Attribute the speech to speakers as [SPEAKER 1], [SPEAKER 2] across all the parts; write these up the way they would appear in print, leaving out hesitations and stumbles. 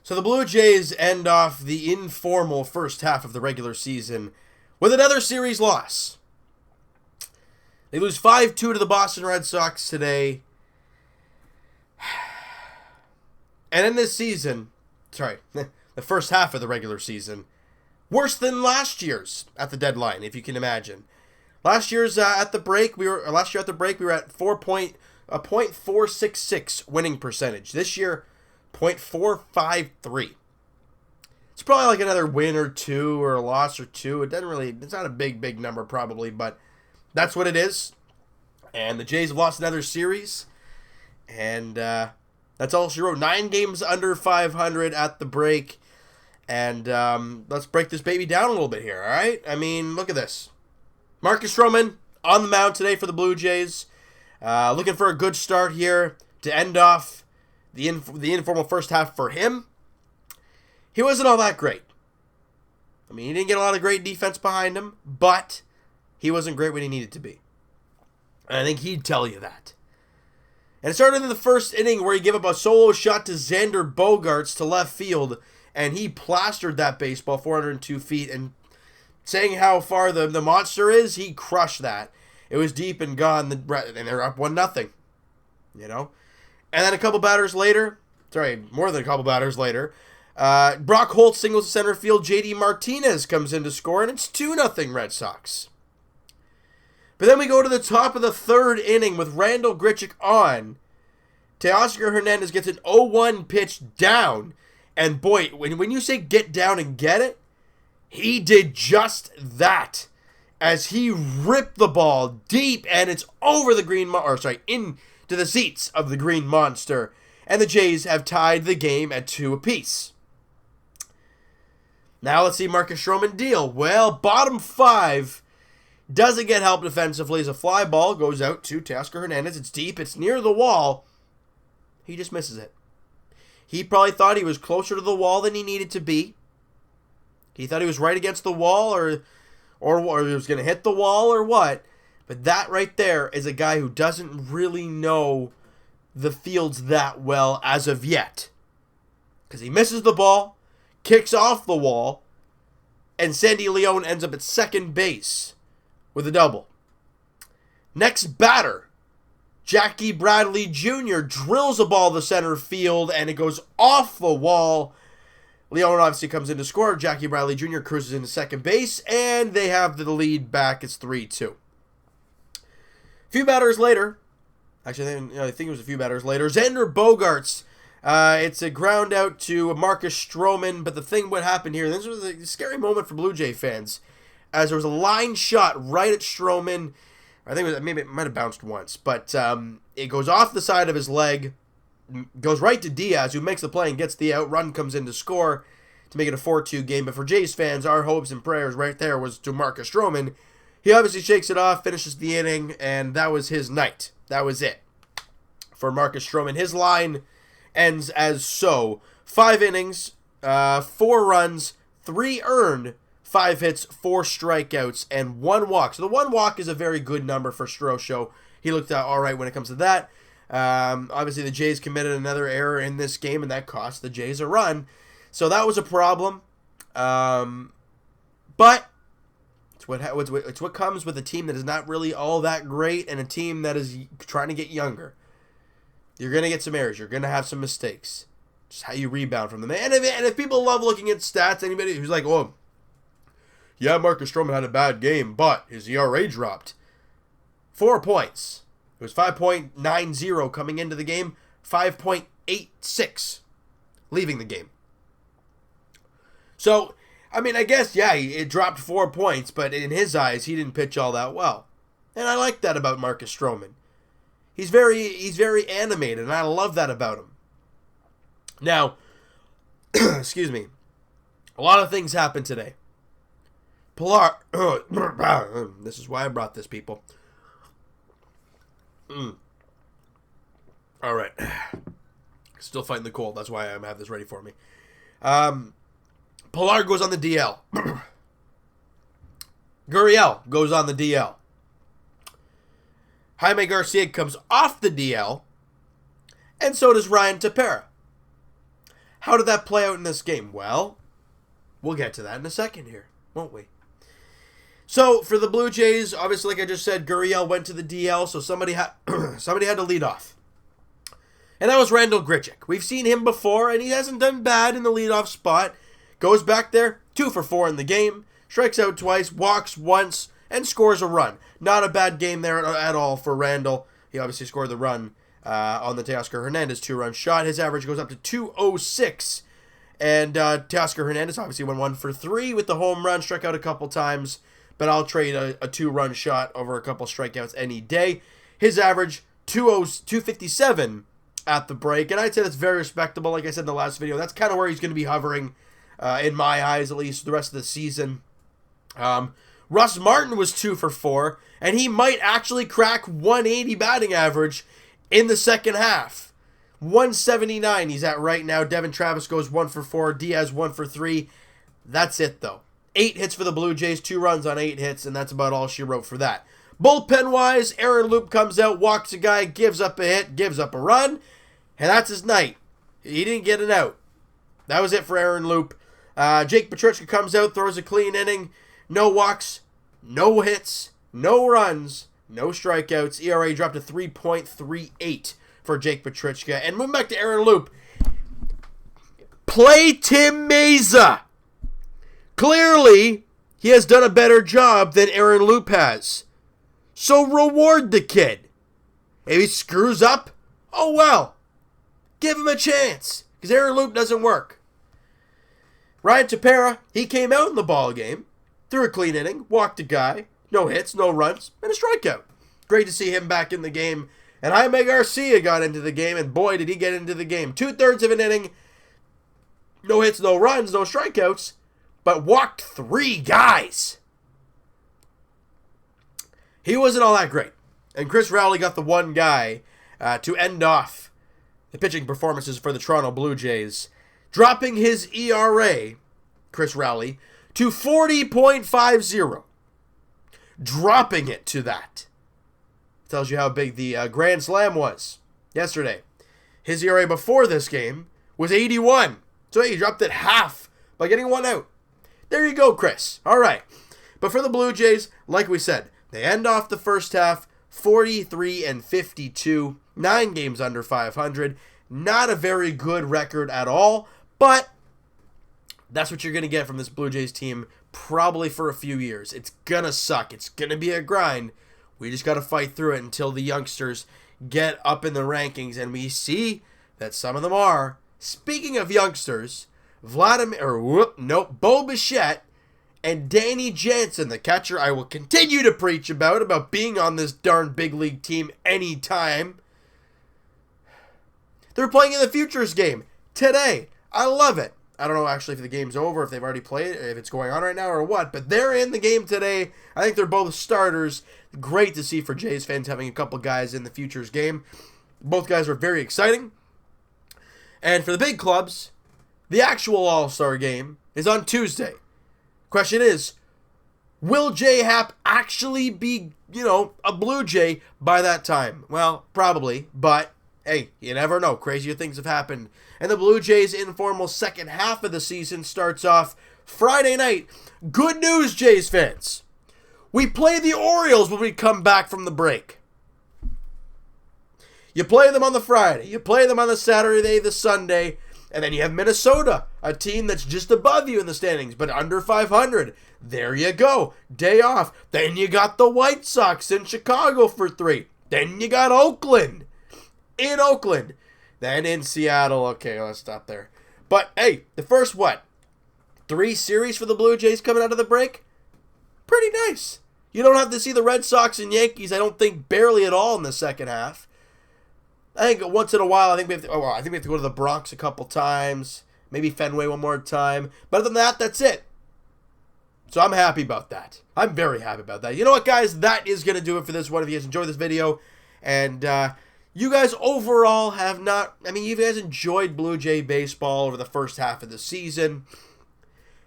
[SPEAKER 1] So the Blue Jays end off the informal first half of the regular season with another series loss. They lose 5-2 to the Boston Red Sox today. And in this season, the first half of the regular season, worse than last year's at the deadline, if you can imagine. Last year's at the break, we were at .466 winning percentage. This year, .453. It's probably like another win or two or a loss or two. It's not a big number probably, but that's what it is. And the Jays have lost another series. And that's all she wrote. 9 games under 500 at the break. And let's break this baby down a little bit here, all right? I mean, look at this. Marcus Stroman on the mound today for the Blue Jays. Looking for a good start here to end off the informal first half for him. He wasn't all that great. I mean, he didn't get a lot of great defense behind him, but he wasn't great when he needed to be. And I think he'd tell you that. And it started in the first inning where he gave up a solo shot to Xander Bogaerts to left field, and he plastered that baseball 402 feet. And saying how far the monster is, he crushed that. It was deep and gone, and they're up 1-0. You know? And then more than a couple batters later, Brock Holt singles to center field. JD Martinez comes in to score, and it's 2-0 Red Sox. But then we go to the top of the third inning with Randall Grichuk on. Teoscar Hernandez gets an 0-1 pitch down. And boy, when you say get down and get it, he did just that. As he ripped the ball deep, and it's over the into the seats of the Green Monster. And the Jays have tied the game at 2 apiece. Now let's see Marcus Stroman deal. Well, bottom 5 doesn't get help defensively as a fly ball goes out to Teoscar Hernandez. It's deep. It's near the wall. He just misses it. He probably thought he was closer to the wall than he needed to be. He thought he was right against the wall or he was going to hit the wall or what. But that right there is a guy who doesn't really know the fields that well as of yet. Because he misses the ball, kicks off the wall, and Sandy Leon ends up at second base with a double. Next batter, Jackie Bradley Jr. drills a ball to center field, and it goes off the wall. Leon obviously comes in to score. Jackie Bradley Jr. cruises into second base, and they have the lead back. It's 3-2. A few batters later, I think it was a few batters later, Xander Bogaerts. It's a ground out to Marcus Stroman, but what happened here, this was a scary moment for Blue Jay fans, as there was a line shot right at Stroman. I think it might have bounced once, but it goes off the side of his leg, goes right to Diaz, who makes the play and gets the out. Run comes in to score to make it a 4-2 game. But for Jays fans, our hopes and prayers right there was to Marcus Stroman. He obviously shakes it off, finishes the inning, and that was his night. That was it for Marcus Stroman. His line ends as so. 5 innings, 4 runs, 3 earned, 5 hits, 4 strikeouts, and 1 walk. So the 1 walk is a very good number for Strosho. He looked all right when it comes to that. Obviously, the Jays committed another error in this game, and that cost the Jays a run. So that was a problem. But it's what comes with a team that is not really all that great and a team that is trying to get younger. You're going to get some errors. You're going to have some mistakes. Just how you rebound from them. And if people love looking at stats, anybody who's like, oh, yeah, Marcus Stroman had a bad game, but his ERA dropped 4 points. It was 5.90 coming into the game, 5.86 leaving the game. So, I mean, I guess, yeah, it dropped 4 points, but in his eyes, he didn't pitch all that well. And I like that about Marcus Stroman. He's very animated, and I love that about him. Now, excuse me, a lot of things happened today. This is why I brought this, people. All right. Still fighting the cold. That's why I have this ready for me. Pilar goes on the DL. Gurriel goes on the DL. Jaime Garcia comes off the DL. And so does Ryan Tepera. How did that play out in this game? Well, we'll get to that in a second here, won't we? So, for the Blue Jays, obviously, like I just said, Gurriel went to the DL, so somebody had to lead off. And that was Randall Grichuk. We've seen him before, and he hasn't done bad in the leadoff spot. Goes back there, 2 for 4 in the game, strikes out twice, walks once, and scores a run. Not a bad game there at all for Randall. He obviously scored the run on the Teoscar Hernandez 2-run shot. His average goes up to 206. And Teoscar Hernandez obviously went 1 for 3 with the home run, struck out a couple times. But I'll trade a 2-run shot over a couple strikeouts any day. His average, 257 at the break. And I'd say that's very respectable. Like I said in the last video, that's kind of where he's going to be hovering, in my eyes, at least the rest of the season. Russ Martin was 2 for 4. And he might actually crack 180 batting average in the second half. 179 he's at right now. Devin Travis goes 1 for 4. Diaz 1 for 3. That's it, though. 8 hits for the Blue Jays, 2 runs on 8 hits, and that's about all she wrote for that. Bullpen-wise, Aaron Loup comes out, walks a guy, gives up a hit, gives up a run, and that's his night. He didn't get an out. That was it for Aaron Loup. Jake Petricka comes out, throws a clean inning, no walks, no hits, no runs, no strikeouts. ERA dropped to 3.38 for Jake Petricka. And moving back to Aaron Loup, play Tim Meza. Clearly, he has done a better job than Aaron Loup has. So reward the kid. If he screws up, oh well. Give him a chance. Because Aaron Loup doesn't work. Ryan Tepera, he came out in the ball game, threw a clean inning, walked a guy, no hits, no runs, and a strikeout. Great to see him back in the game. And Jaime Garcia got into the game, and boy, did he get into the game. 2/3 of an inning, no hits, no runs, no strikeouts, but walked 3 guys. He wasn't all that great. And Chris Rowley got the one guy to end off the pitching performances for the Toronto Blue Jays, dropping his ERA, Chris Rowley, to 40.50. Dropping it to that. Tells you how big the Grand Slam was yesterday. His ERA before this game was 81. So he dropped it half by getting 1 out. There you go, Chris. All right. But for the Blue Jays, like we said, they end off the first half 43-52, 9 games under 500. Not a very good record at all, but that's what you're going to get from this Blue Jays team probably for a few years. It's going to suck. It's going to be a grind. We just got to fight through it until the youngsters get up in the rankings, and we see that some of them are. Speaking of youngsters, Bo Bichette and Danny Jansen, the catcher I will continue to preach about being on this darn big league team anytime. They're playing in the Futures game today. I love it. I don't know actually if the game's over, if they've already played, if it's going on right now or what, but they're in the game today. I think they're both starters. Great to see for Jays fans having a couple guys in the Futures game. Both guys are very exciting. And for the big clubs, the actual All-Star game is on Tuesday. Question is, will J Happ actually be, a Blue Jay by that time? Well, probably, but hey, you never know. Crazier things have happened. And the Blue Jays' informal second half of the season starts off Friday night. Good news, Jays fans. We play the Orioles when we come back from the break. You play them on the Friday. You play them on the Saturday, the Sunday. And then you have Minnesota, a team that's just above you in the standings, but under 500. There you go. Day off. Then you got the White Sox in Chicago for 3. Then you got Oakland. In Oakland. Then in Seattle. Okay, let's stop there. But, hey, the first, 3 series for the Blue Jays coming out of the break? Pretty nice. You don't have to see the Red Sox and Yankees, I don't think, barely at all in the second half. I think once in a while, I think we have to go to the Bronx a couple times. Maybe Fenway one more time. But other than that, that's it. So I'm happy about that. I'm very happy about that. You know what, guys? That is going to do it for this one. If you guys enjoyed this video, and you guys overall have not... you guys enjoyed Blue Jay baseball over the first half of the season.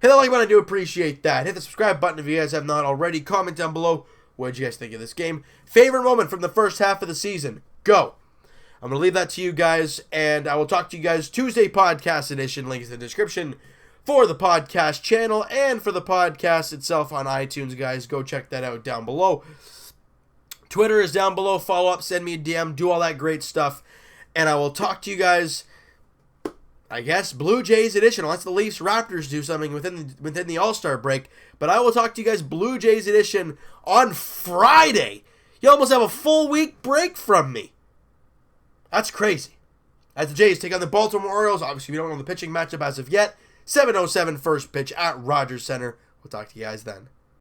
[SPEAKER 1] Hit that like button. I do appreciate that. Hit the subscribe button if you guys have not already. Comment down below. What did you guys think of this game? Favorite moment from the first half of the season? Go. I'm going to leave that to you guys, and I will talk to you guys Tuesday podcast edition. Links in the description for the podcast channel and for the podcast itself on iTunes, guys. Go check that out down below. Twitter is down below. Follow up, send me a DM, do all that great stuff. And I will talk to you guys, I guess, Blue Jays edition, unless the Leafs Raptors do something within the All-Star break. But I will talk to you guys Blue Jays edition on Friday. You almost have a full week break from me. That's crazy. As the Jays take on the Baltimore Orioles, obviously we don't know the pitching matchup as of yet. 7:07 first pitch at Rogers Center. We'll talk to you guys then.